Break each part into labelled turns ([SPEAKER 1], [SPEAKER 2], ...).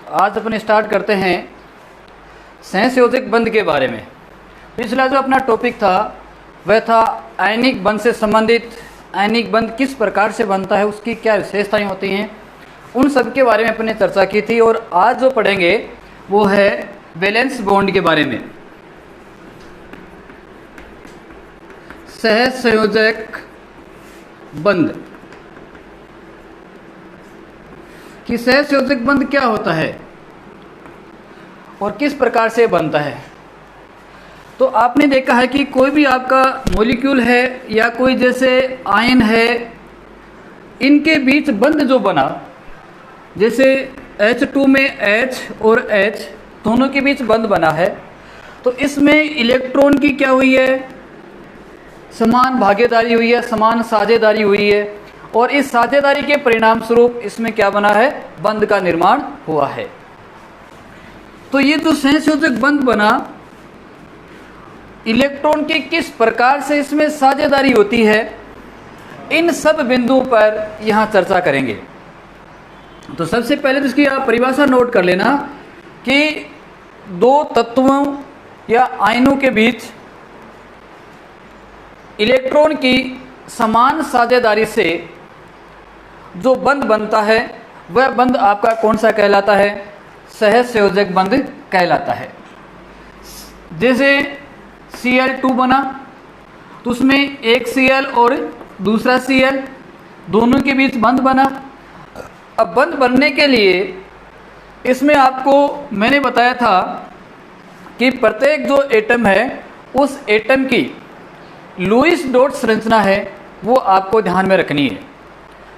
[SPEAKER 1] आज अपन स्टार्ट करते हैं सहसंयोजक बंध के बारे में। पिछला जो अपना टॉपिक था वह था आयनिक बंध से संबंधित। आयनिक बंध किस प्रकार से बनता है, उसकी क्या विशेषताएं होती हैं, उन सब के बारे में अपने चर्चा की थी। और आज जो पढ़ेंगे वो है वैलेंस बॉन्ड के बारे में। सहसंयोजक बंध कि सहसंयोजक बंध क्या होता है और किस प्रकार से बनता है। तो आपने देखा है कि कोई भी आपका मॉलिक्यूल है या कोई जैसे आयन है, इनके बीच बंध जो बना, जैसे H2 में H और H दोनों के बीच बंध बना है, तो इसमें इलेक्ट्रॉन की क्या हुई है, समान भागीदारी हुई है, समान साझेदारी हुई है। और इस साझेदारी के परिणाम स्वरूप इसमें क्या बना है, बंध का निर्माण हुआ है। तो ये जो सहसंयोजक बंध बना, इलेक्ट्रॉन की किस प्रकार से इसमें साझेदारी होती है, इन सब बिंदुओं पर यहाँ चर्चा करेंगे। तो सबसे पहले तो इसकी आप परिभाषा नोट कर लेना कि दो तत्वों या आयनों के बीच इलेक्ट्रॉन की समान साझेदारी से जो बंध बनता है वह बंध आपका कौन सा कहलाता है, सहसंयोजक बंध कहलाता है। जैसे Cl2 बना तो उसमें एक Cl और दूसरा Cl दोनों के बीच बंध बना। अब बंध बनने के लिए इसमें आपको मैंने बताया था कि प्रत्येक जो एटम है उस एटम की लुईस डॉट संरचना है वो आपको ध्यान में रखनी है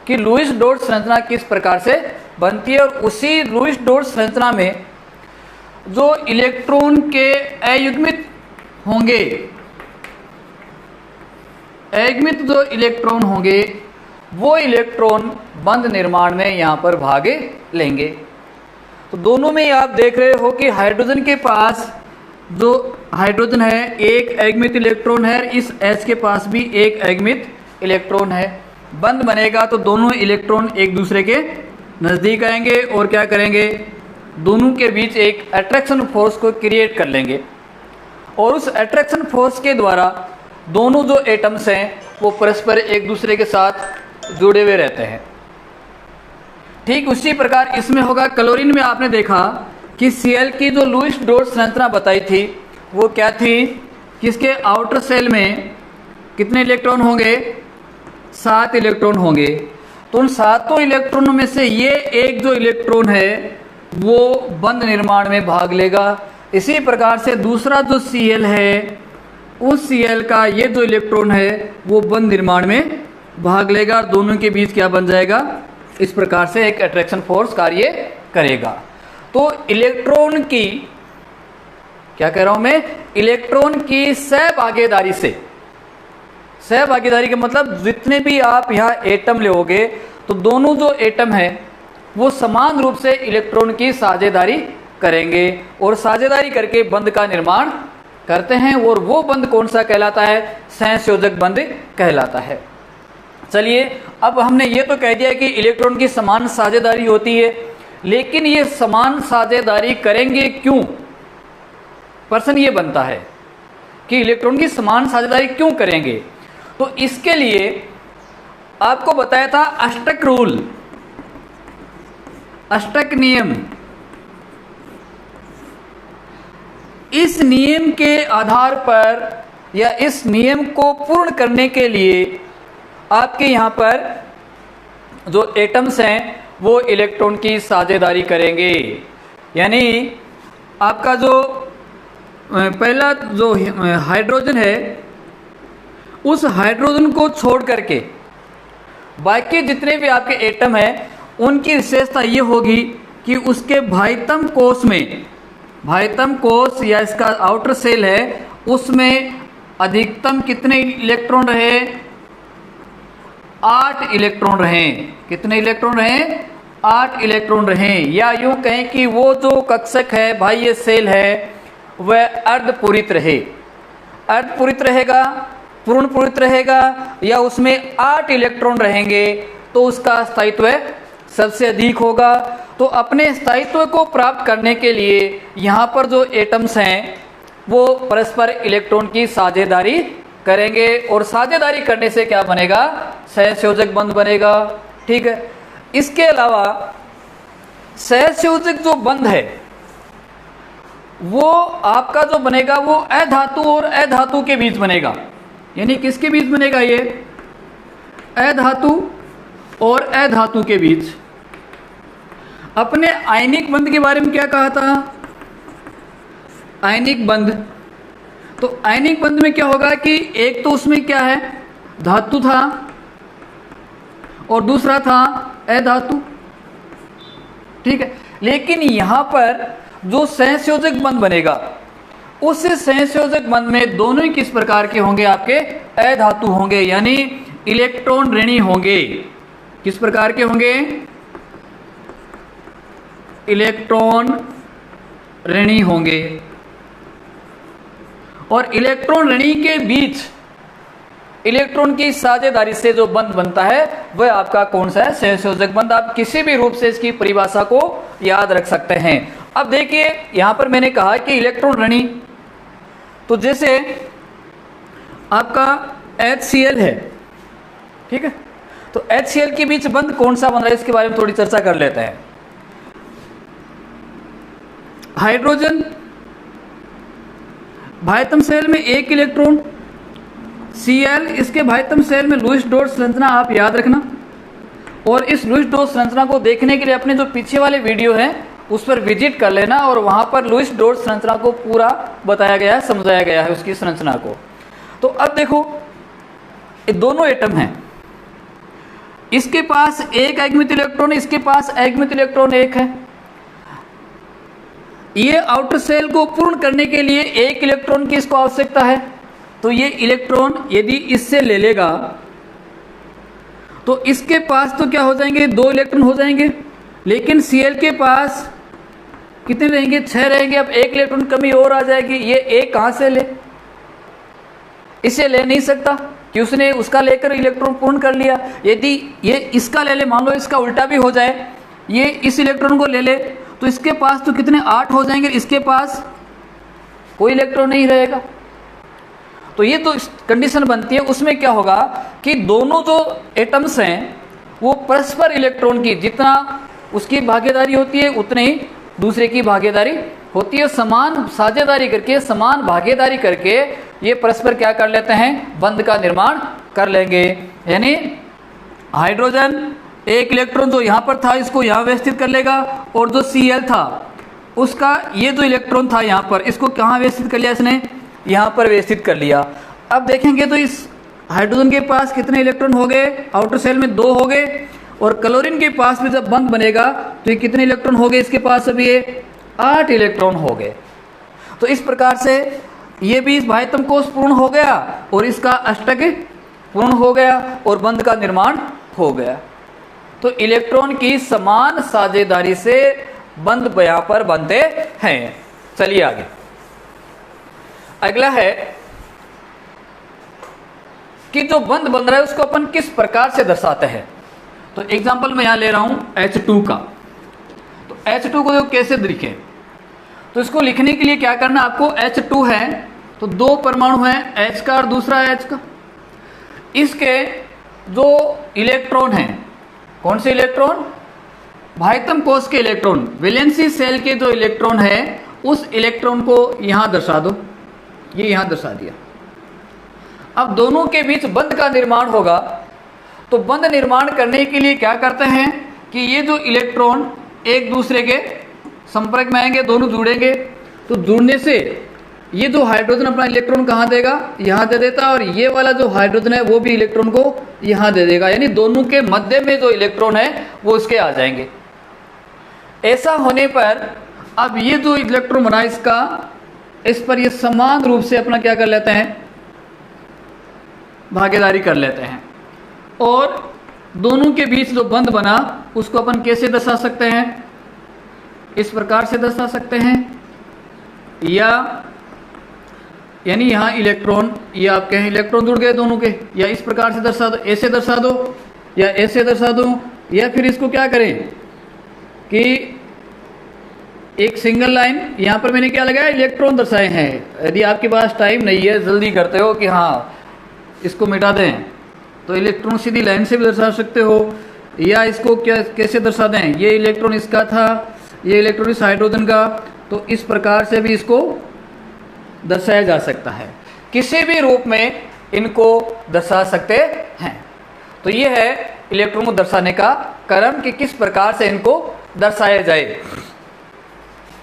[SPEAKER 1] कि लुईस डॉट संरचना किस प्रकार से बनती है। और उसी लुईस डॉट संरचना में जो इलेक्ट्रॉन के अयुग्मित होंगे, अयुग्मित जो इलेक्ट्रॉन होंगे वो इलेक्ट्रॉन बंध निर्माण में यहाँ पर भाग लेंगे। तो दोनों में आप देख रहे हो कि हाइड्रोजन के पास जो हाइड्रोजन है एक अयुग्मित इलेक्ट्रॉन है, इस H के पास भी एक अयुग्मित इलेक्ट्रॉन है। बंध बनेगा तो दोनों इलेक्ट्रॉन एक दूसरे के नज़दीक आएंगे और क्या करेंगे, दोनों के बीच एक अट्रैक्शन फोर्स को क्रिएट कर लेंगे। और उस अट्रैक्शन फोर्स के द्वारा दोनों जो एटम्स हैं वो परस्पर एक दूसरे के साथ जुड़े हुए रहते हैं। ठीक उसी प्रकार इसमें होगा। क्लोरीन में आपने देखा कि Cl की जो लुईस डॉट संरचना बताई थी वो क्या थी कि इसके आउटर सेल में कितने इलेक्ट्रॉन होंगे, 7 इलेक्ट्रॉन होंगे। तो उन 7 इलेक्ट्रॉनों में से ये एक जो इलेक्ट्रॉन है वो बंध निर्माण में भाग लेगा। इसी प्रकार से दूसरा जो Cl है उस Cl का ये जो इलेक्ट्रॉन है वो बंध निर्माण में भाग लेगा। दोनों के बीच क्या बन जाएगा, इस प्रकार से एक अट्रैक्शन फोर्स कार्य करेगा। तो इलेक्ट्रॉन की क्या कह रहा हूं मैं, इलेक्ट्रॉन की सहभागीदारी से, सहभागीदारी का मतलब जितने भी आप यहाँ एटम लोगे तो दोनों जो एटम है वो समान रूप से इलेक्ट्रॉन की साझेदारी करेंगे और साझेदारी करके बंध का निर्माण करते हैं। और वो बंध कौन सा कहलाता है, सहसंयोजक बंध कहलाता है। चलिए, अब हमने ये तो कह दिया कि इलेक्ट्रॉन की समान साझेदारी होती है, लेकिन ये समान साझेदारी करेंगे क्यों, प्रश्न ये बनता है कि इलेक्ट्रॉन की समान साझेदारी क्यों करेंगे। तो इसके लिए आपको बताया था अष्टक रूल, अष्टक नियम। इस नियम के आधार पर या इस नियम को पूर्ण करने के लिए आपके यहाँ पर जो एटम्स हैं वो इलेक्ट्रॉन की साझेदारी करेंगे। यानी आपका जो पहला जो हाइड्रोजन है उस हाइड्रोजन को छोड़ करके बाकी जितने भी आपके एटम हैं उनकी विशेषता ये होगी कि उसके भाइतम कोश में, भाइतम कोश या इसका आउटर सेल है उसमें अधिकतम कितने इलेक्ट्रॉन रहे, 8 इलेक्ट्रॉन रहें। कितने इलेक्ट्रॉन रहें, 8 इलेक्ट्रॉन रहें। या यूं कहें कि वो जो कक्षक है भाई, ये सेल है, वह अर्धपूरित रहे। अर्धपूरित रहेगा, पूर्ण पूरित रहेगा या उसमें 8 इलेक्ट्रॉन रहेंगे तो उसका स्थायित्व सबसे अधिक होगा। तो अपने स्थायित्व को प्राप्त करने के लिए यहाँ पर जो एटम्स हैं वो परस्पर इलेक्ट्रॉन की साझेदारी करेंगे, और साझेदारी करने से क्या बनेगा, सहसंयोजक बंध बनेगा। ठीक है, इसके अलावा सहसंयोजक जो बंध है वो आपका जो बनेगा वो अधातु और अधातु के बीच बनेगा। यानी किसके बीच बनेगा, ये अधातु और अधातु के बीच। अपने आयनिक बंध के बारे में क्या कहा था, आयनिक बंध। तो आयनिक बंध में क्या होगा कि एक तो उसमें क्या है, धातु था और दूसरा था अधातु। ठीक है, लेकिन यहां पर जो सहसंयोजक बंध बनेगा उस सहसंयोजक बंध में दोनों ही किस प्रकार के होंगे, आपके अधातु होंगे, यानी इलेक्ट्रॉन ऋणी होंगे। किस प्रकार के होंगे, इलेक्ट्रॉन ऋणी होंगे। और इलेक्ट्रॉन ऋणी के बीच इलेक्ट्रॉन की साझेदारी से जो बंध बनता है वह आपका कौन सा है, सहसंयोजक बंध। आप किसी भी रूप से इसकी परिभाषा को याद रख सकते हैं। अब देखिए यहां पर मैंने कहा कि इलेक्ट्रॉन ऋणी, तो जैसे आपका HCl है, ठीक है, तो HCl के बीच बंध कौन सा बन रहा है इसके बारे में थोड़ी चर्चा कर लेते हैं। हाइड्रोजन, भाइतम शेल में एक इलेक्ट्रॉन, Cl, इसके भाइतम शेल में लुईस डॉट संरचना आप याद रखना। और इस लुईस डॉट संरचना को देखने के लिए अपने जो पीछे वाले वीडियो हैं उस पर विजिट कर लेना, और वहां पर लुईस डॉट संरचना को पूरा बताया गया है, समझाया गया है उसकी संरचना को। तो अब देखो ये दोनों एटम हैं, इसके पास एक अयुग्मित इलेक्ट्रॉन, इसके पास अयुग्मित इलेक्ट्रॉन एक है। ये आउटर सेल को पूर्ण करने के लिए एक इलेक्ट्रॉन की इसको आवश्यकता है। तो ये इलेक्ट्रॉन यदि इससे ले लेगा तो इसके पास तो क्या हो जाएंगे, 2 इलेक्ट्रॉन हो जाएंगे, लेकिन Cl के पास कितने रहेंगे, 6 रहेंगे। अब एक इलेक्ट्रॉन कमी और आ जाएगी। ये एक कहां से ले, इसे ले नहीं सकता कि उसने उसका लेकर इलेक्ट्रॉन पूर्ण कर लिया। यदि ये इसका ले ले, मान लो इसका उल्टा भी हो जाए, ये इस इलेक्ट्रॉन को ले ले, तो इसके पास तो कितने 8 हो जाएंगे, इसके पास कोई इलेक्ट्रॉन नहीं रहेगा। तो ये तो कंडीशन बनती है, उसमें क्या होगा कि दोनों जो एटम्स हैं वो परस्पर इलेक्ट्रॉन की जितना उसकी भागीदारी होती है उतने ही दूसरे की भागीदारी होती है। समान साझेदारी करके, समान भागीदारी करके ये परस्पर क्या कर लेते हैं, बंध का निर्माण कर लेंगे। यानी हाइड्रोजन एक इलेक्ट्रॉन जो यहाँ पर था इसको यहाँ व्यवस्थित कर लेगा, और जो Cl था उसका ये जो इलेक्ट्रॉन था यहाँ पर, इसको कहाँ व्यवस्थित कर लिया, इसने यहाँ पर व्यवस्थित कर लिया। अब देखेंगे तो इस हाइड्रोजन के पास कितने इलेक्ट्रॉन हो गए, आउटर सेल में 2 हो गए, और क्लोरीन के पास भी जब बंध बनेगा तो ये कितने इलेक्ट्रॉन हो गए, इसके पास अभी ये 8 इलेक्ट्रॉन हो गए। तो इस प्रकार से ये भी इस भाइतम कोष पूर्ण हो गया और इसका अष्टक पूर्ण हो गया और बंध का निर्माण हो गया। तो इलेक्ट्रॉन की समान साझेदारी से बंध यहाँ पर बनते हैं। चलिए आगे, अगला है कि जो बंध बन रहा है उसको अपन किस प्रकार से दर्शाते हैं। तो एग्जांपल मैं यहां ले रहा हूं H2 का। तो H2 को कैसे लिखें, तो इसको लिखने के लिए क्या करना, आपको H2 है तो 2 परमाणु हैं, H का और दूसरा H का। इसके जो इलेक्ट्रॉन हैं, कौन से इलेक्ट्रॉन, भाइतम कोष के इलेक्ट्रॉन, वैलेंसी सेल के जो इलेक्ट्रॉन है उस इलेक्ट्रॉन को यहां दर्शा दो, ये यहां दर्शा दिया। अब दोनों के बीच बंध का निर्माण होगा। तो बंध निर्माण करने के लिए क्या करते हैं कि ये जो इलेक्ट्रॉन एक दूसरे के संपर्क में आएंगे, दोनों जुड़ेंगे। तो जुड़ने से ये जो हाइड्रोजन अपना इलेक्ट्रॉन कहाँ देगा, यहाँ दे देता है, और ये वाला जो हाइड्रोजन है वो भी इलेक्ट्रॉन को यहाँ दे देगा। यानी दोनों के मध्य में जो इलेक्ट्रॉन है वो इसके आ जाएंगे। ऐसा होने पर अब ये जो इलेक्ट्रॉन बना इसका, इस पर ये समान रूप से अपना क्या कर लेते हैं, भागीदारी कर लेते हैं। और दोनों के बीच जो बंध बना उसको अपन कैसे दर्शा सकते हैं, इस प्रकार से दर्शा सकते हैं, या यानी यहाँ इलेक्ट्रॉन, ये आपके हैं इलेक्ट्रॉन जुड़ गए दोनों के, या इस प्रकार से दर्शा दो, ऐसे दर्शा दो, या ऐसे दर्शा दो, या फिर इसको क्या करें, कि एक सिंगल लाइन, यहाँ पर मैंने क्या लगाया, इलेक्ट्रॉन दर्शाए हैं। यदि आपके पास टाइम नहीं है, जल्दी करते हो कि हाँ इसको मिटा दें, तो इलेक्ट्रॉन सीधी लाइन से भी दर्शा सकते हो, या इसको क्या कैसे दर्शा दें, ये इलेक्ट्रॉन इसका था, ये इलेक्ट्रॉन इस हाइड्रोजन का, तो इस प्रकार से भी इसको दर्शाया जा सकता है। किसी भी रूप में इनको दर्शा सकते हैं। तो ये है इलेक्ट्रॉन को दर्शाने का क्रम कि किस प्रकार से इनको दर्शाया जाए।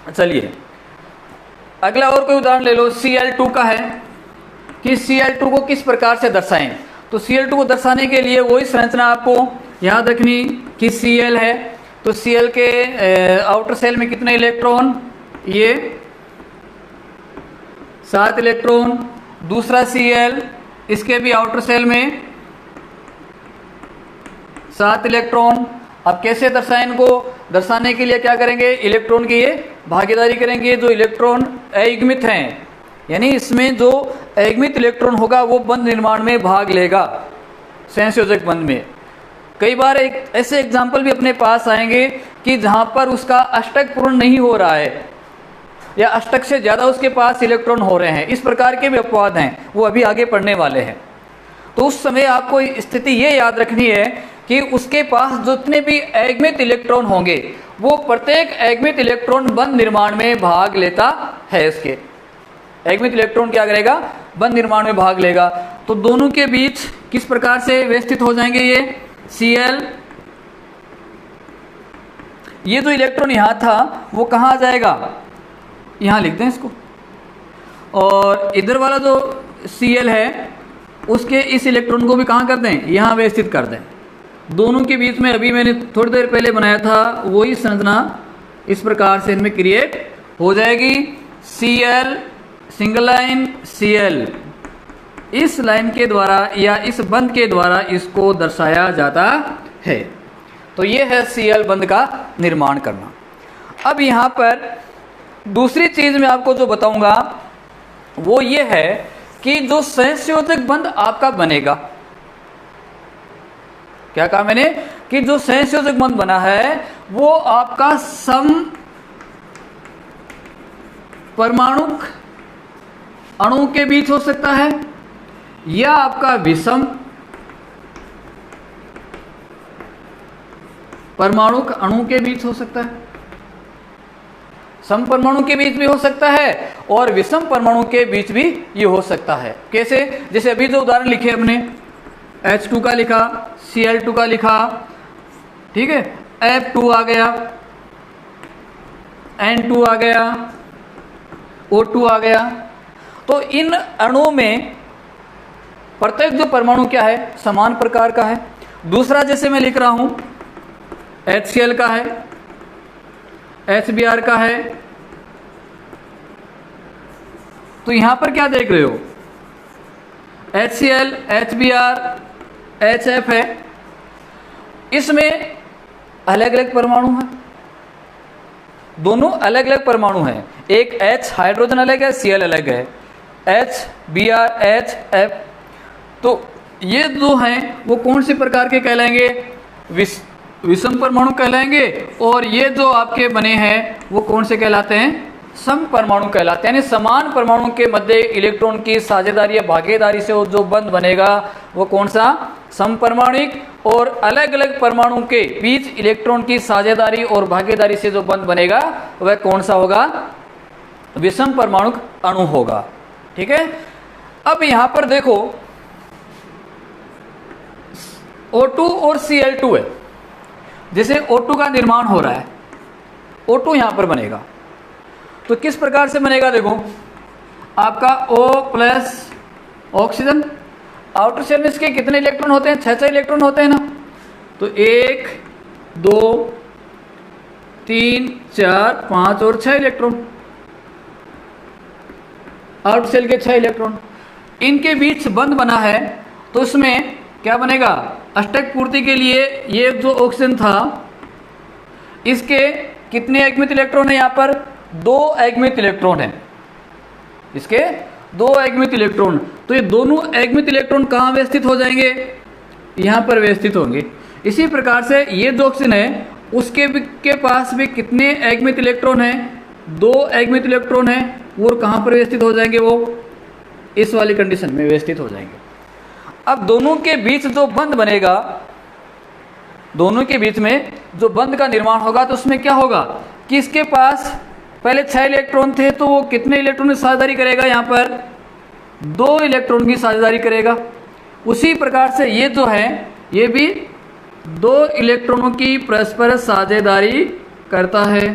[SPEAKER 1] चलिए अगला और कोई उदाहरण ले लो, Cl2 का है कि Cl2 को किस प्रकार से दर्शाएं। तो Cl2 को दर्शाने के लिए वही संरचना आपको याद रखनी कि Cl है, तो Cl के आउटर सेल में कितने इलेक्ट्रॉन, ये 7 इलेक्ट्रॉन। दूसरा Cl, इसके भी आउटर सेल में 7 इलेक्ट्रॉन। अब कैसे दर्शाएं इनको, दर्शाने के लिए क्या करेंगे, इलेक्ट्रॉन की ये भागीदारी करेंगे। जो इलेक्ट्रॉन अयुग्मित हैं, यानी इसमें जो अयुग्मित इलेक्ट्रॉन होगा वो बंध निर्माण में भाग लेगा, संयोजक बंध में। कई बार एक ऐसे एग्जाम्पल भी अपने पास आएंगे कि जहाँ पर उसका अष्टक पूर्ण नहीं हो रहा है या अष्टक से ज़्यादा उसके पास इलेक्ट्रॉन हो रहे हैं, इस प्रकार के भी अपवाद हैं, वो अभी आगे पढ़ने वाले हैं। तो उस समय आपको स्थिति ये याद रखनी है कि उसके पास जितने भी अयुग्मित इलेक्ट्रॉन होंगे वो प्रत्येक अयुग्मित इलेक्ट्रॉन बंध निर्माण में भाग लेता है। इसके अयुग्मित इलेक्ट्रॉन क्या करेगा, बंध निर्माण में भाग लेगा। तो दोनों के बीच किस प्रकार से व्यवस्थित हो जाएंगे ये Cl, ये जो इलेक्ट्रॉन यहाँ था वो कहाँ आ जाएगा, यहाँ लिख दें इसको, और इधर वाला जो Cl है उसके इस इलेक्ट्रॉन को भी कहाँ कर दें, यहाँ व्यवस्थित कर दें। दोनों के बीच में अभी मैंने थोड़ी देर पहले बनाया था वही संरचना इस प्रकार से इनमें क्रिएट हो जाएगी। Cl सिंगल लाइन Cl, इस लाइन के द्वारा या इस बंध के द्वारा इसको दर्शाया जाता है। तो ये है Cl बंध का निर्माण करना। अब यहाँ पर दूसरी चीज़ मैं आपको जो बताऊंगा वो ये है कि जो संयोजक बंध आपका बनेगा, क्या कहा मैंने, कि जो संयोजक बंध बना है वो आपका सम परमाणुक अणु के बीच हो सकता है या आपका विषम परमाणुक अणु के बीच हो सकता है। सम परमाणु के बीच भी हो सकता है और विषम परमाणु के बीच भी ये हो सकता है। कैसे, जैसे अभी जो उदाहरण लिखे हमने, H2 का लिखा, Cl2 का लिखा, ठीक है, F2 आ गया, N2 आ गया, O2 आ गया। तो इन अणुओं में प्रत्येक जो परमाणु क्या है, समान प्रकार का है। दूसरा जैसे मैं लिख रहा हूं HCl का है, HBr का है, तो यहां पर क्या देख रहे हो, HCl, HBr, HF है, इसमें अलग अलग परमाणु हैं, दोनों अलग अलग परमाणु हैं। एक H हाइड्रोजन अलग है, Cl अलग है, H, Br, H, F। तो ये जो हैं वो कौन से प्रकार के कहलाएंगे, विषम परमाणु कहलाएंगे, और ये जो आपके बने हैं वो कौन से कहलाते हैं, सम परमाणु कहलाते हैं। यानी समान परमाणु के मध्य इलेक्ट्रॉन की साझेदारी या भागीदारी से जो बंध बनेगा वो कौन सा, सम परमाणुक, और अलग अलग परमाणु के बीच इलेक्ट्रॉन की साझेदारी और भागीदारी से जो बंध बनेगा वह कौन सा होगा, विषम परमाणुक अणु होगा। ठीक है। अब यहां पर देखो O2 और Cl2 है, जैसे O2 का निर्माण हो रहा है, O2 यहां पर बनेगा, तो किस प्रकार से बनेगा, देखो आपका O+ ऑक्सीजन, आउटर शेल में इसके कितने इलेक्ट्रॉन होते हैं, 6 इलेक्ट्रॉन होते हैं ना, तो 1 2 3 4 5 और 6 इलेक्ट्रॉन, आउटर शेल के 6 इलेक्ट्रॉन, इनके बीच बंध बना है। तो इसमें क्या बनेगा, अष्टक पूर्ति के लिए ये जो ऑक्सीजन था इसके कितने अयुग्मित इलेक्ट्रॉन है, यहाँ पर 2 अयुग्मित इलेक्ट्रॉन है, इसके 2 अयुग्मित इलेक्ट्रॉन। तो ये दोनों अयुग्मित इलेक्ट्रॉन कहाँ व्यवस्थित हो जाएंगे, यहाँ पर व्यवस्थित होंगे। इसी प्रकार से ये जो ऑक्सीजन है के पास भी कितने अगमित इलेक्ट्रॉन हैं? 2 अगमित इलेक्ट्रॉन हैं। वो कहाँ पर व्यवस्थित हो जाएंगे? वो इस वाली कंडीशन में व्यवस्थित हो जाएंगे। अब दोनों के बीच जो बंध बनेगा, दोनों के बीच में जो बंध का निर्माण होगा, तो उसमें क्या होगा कि इसके पास पहले 6 इलेक्ट्रॉन थे, तो वो कितने इलेक्ट्रॉन की साझेदारी करेगा? यहाँ पर 2 इलेक्ट्रॉन की साझेदारी करेगा। उसी प्रकार से ये जो है, ये भी 2 इलेक्ट्रॉनों की परस्पर साझेदारी करता है।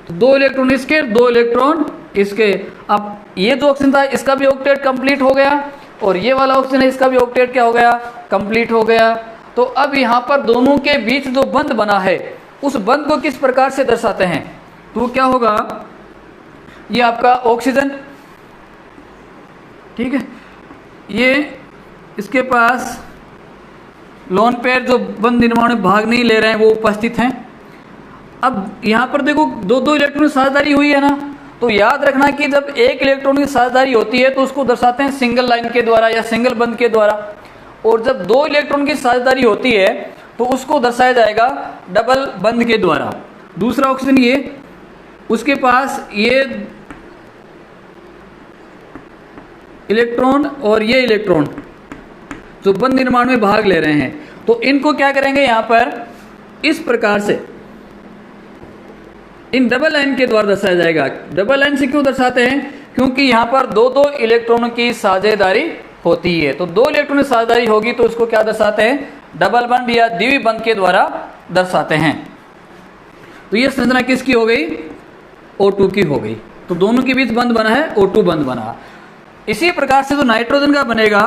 [SPEAKER 1] तो 2 इलेक्ट्रॉन इसके, 2 इलेक्ट्रॉन इसके। अब ये जो ऑक्सीजन था, इसका भी ऑक्टेट कंप्लीट हो गया, और ये वाला ऑक्सीजन है, इसका भी ऑक्टेट क्या हो गया? कंप्लीट हो गया। तो अब यहाँ पर दोनों के बीच जो बंध बना है, उस बंध को किस प्रकार से दर्शाते हैं? तो क्या होगा? ये आपका ऑक्सीजन, ठीक है, ये इसके पास लोन पेयर जो बंध निर्माण में भाग नहीं ले रहे हैं, वो उपस्थित हैं। अब यहाँ पर देखो 2-2 इलेक्ट्रॉन की साझेदारी हुई है ना, तो याद रखना कि जब एक इलेक्ट्रॉन की साझेदारी होती है तो उसको दर्शाते हैं सिंगल लाइन के द्वारा या सिंगल बंध के द्वारा, और जब 2 इलेक्ट्रॉन की साझेदारी होती है तो उसको दर्शाया जाएगा डबल बंध के द्वारा। दूसरा ऑक्सीजन, ये उसके पास ये इलेक्ट्रॉन और ये इलेक्ट्रॉन जो बंध निर्माण में भाग ले रहे हैं, तो इनको क्या करेंगे? यहाँ पर इस प्रकार से इन डबल लाइन के द्वारा दर्शाया जाएगा। डबल लाइन से क्यों दर्शाते हैं? क्योंकि यहाँ पर 2-2 इलेक्ट्रॉनों की साझेदारी होती है। तो 2 इलेक्ट्रॉन की साझेदारी होगी तो उसको क्या दर्शाते हैं? डबल बंध या द्वि बंध के द्वारा दर्शाते हैं। तो ये संरचना किसकी हो गई? O2 की हो गई। तो दोनों के बीच बंध बना है, O2 बंध बना। इसी प्रकार से जो नाइट्रोजन का बनेगा,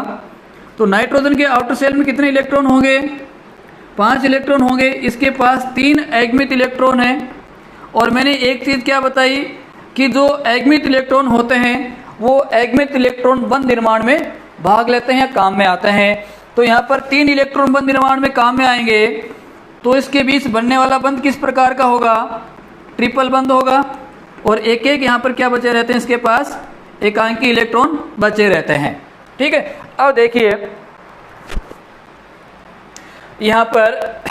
[SPEAKER 1] तो नाइट्रोजन के आउटर शेल में कितने इलेक्ट्रॉन होंगे? 5 इलेक्ट्रॉन होंगे। इसके पास 3 अगमित इलेक्ट्रॉन हैं। और मैंने एक चीज़ क्या बताई कि जो अगमित इलेक्ट्रॉन होते हैं, वो अगमित इलेक्ट्रॉन बंध निर्माण में भाग लेते हैं, काम में आते हैं। तो यहाँ पर 3 इलेक्ट्रॉन बंध निर्माण में काम में आएंगे, तो इसके बीच बनने वाला बंध किस प्रकार का होगा? ट्रिपल बंध होगा। और एक एक यहाँ पर क्या बचे रहते हैं? इसके पास एकांकी इलेक्ट्रॉन बचे रहते हैं। ठीक है। अब देखिए यहाँ पर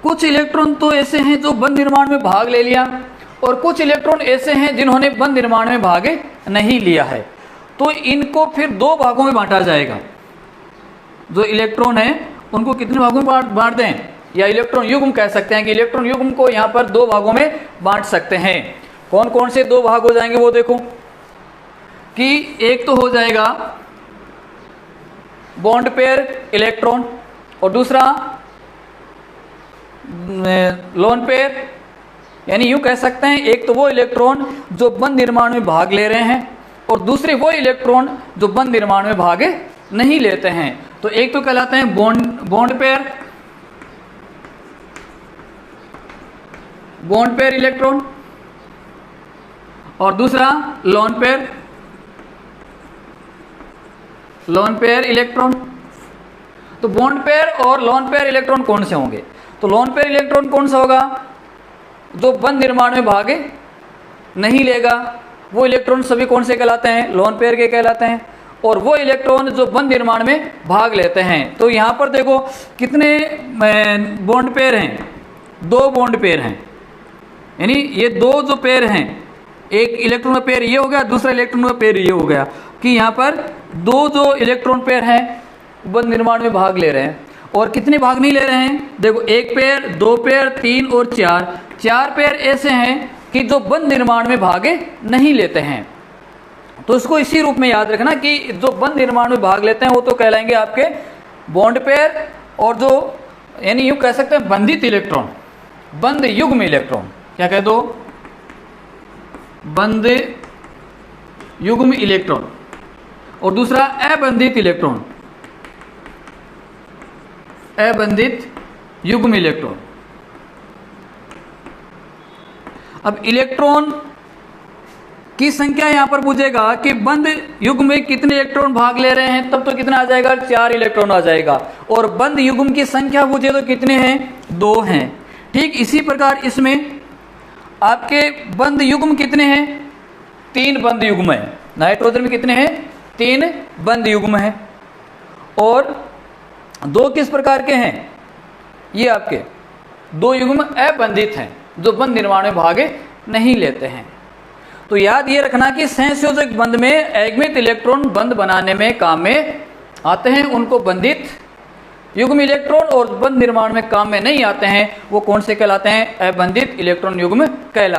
[SPEAKER 1] कुछ इलेक्ट्रॉन तो ऐसे हैं जो बंध निर्माण में भाग ले लिया, और कुछ इलेक्ट्रॉन ऐसे हैं जिन्होंने बंध निर्माण में भाग नहीं लिया है। तो इनको फिर 2 भागों में बांटा जाएगा। जो इलेक्ट्रॉन है उनको कितने भागों में बांट दें? या इलेक्ट्रॉन युग्म कह सकते हैं कि इलेक्ट्रॉन युग्म को यहाँ पर 2 भागों में बांट सकते हैं। कौन कौन से 2 भाग हो जाएंगे वो देखो, कि एक तो हो जाएगा बॉन्ड पेयर इलेक्ट्रॉन, और दूसरा लोन पेयर। यानी यूं कह सकते हैं, एक तो वो इलेक्ट्रॉन जो बंध निर्माण में भाग ले रहे हैं, और दूसरे वो इलेक्ट्रॉन जो बंध निर्माण में भाग नहीं लेते हैं। तो एक तो कहलाते हैं बॉन्ड पेयर इलेक्ट्रॉन, और दूसरा लोन पेयर इलेक्ट्रॉन। तो बॉन्ड पेयर और लोन पेयर इलेक्ट्रॉन कौन से होंगे? तो लोन पेयर इलेक्ट्रॉन कौन सा होगा? जो बंध निर्माण में भाग नहीं लेगा। वो इलेक्ट्रॉन सभी कौन से कहलाते हैं? लोन पेयर के कहलाते हैं। और वो इलेक्ट्रॉन जो बंध निर्माण में भाग लेते हैं। तो यहाँ पर देखो कितने बॉन्ड पेयर हैं? 2 बॉन्ड पेयर हैं। यानी ये 2 जो पेयर हैं, एक इलेक्ट्रॉन का पेयर ये हो गया, दूसरा इलेक्ट्रॉन का पेयर ये हो गया, कि यहाँ पर 2 जो इलेक्ट्रॉन पेयर हैं बंध निर्माण में भाग ले रहे हैं। और कितने भाग नहीं ले रहे हैं? देखो 1 पेयर, 2 पेयर, 3 और 4 पेयर ऐसे हैं कि जो बंध निर्माण में भाग नहीं लेते हैं। तो इसको इसी रूप में याद रखना कि जो बंध निर्माण में भाग लेते हैं वो तो कहलाएंगे आपके बॉन्ड पेयर, और जो यानी यूँ कह सकते हैं बंधित इलेक्ट्रॉन, बंध युग्म इलेक्ट्रॉन, क्या कह दो? बंध युग्म इलेक्ट्रॉन। और दूसरा अबंधित इलेक्ट्रॉन, अबंधित युग्म इलेक्ट्रॉन। अब इलेक्ट्रॉन की संख्या यहां पर पूछेगा कि बंध युग्म में कितने इलेक्ट्रॉन भाग ले रहे हैं, तब तो कितना आ जाएगा? 4 इलेक्ट्रॉन आ जाएगा। और बंध युग्म की संख्या पूछे तो कितने हैं? 2 हैं। ठीक इसी प्रकार इसमें आपके बंध युग्म कितने हैं? 3 बंध युग्म है। नाइट्रोजन में कितने हैं? 3 बंध युग्म है। और दो किस प्रकार के हैं, ये आपके दो युग्म अबंधित हैं जो बंध निर्माण में भाग नहीं लेते हैं। तो याद ये रखना कि सहसंयोजक बंध में अयुग्मित इलेक्ट्रॉन बंध बनाने में काम में आते हैं, उनको बंधित युग्म इलेक्ट्रॉन, और बंध निर्माण में काम में नहीं आते हैं वो कौन से कहलाते हैं, अबंधित इलेक्ट्रॉन युग्म कहलाते हैं।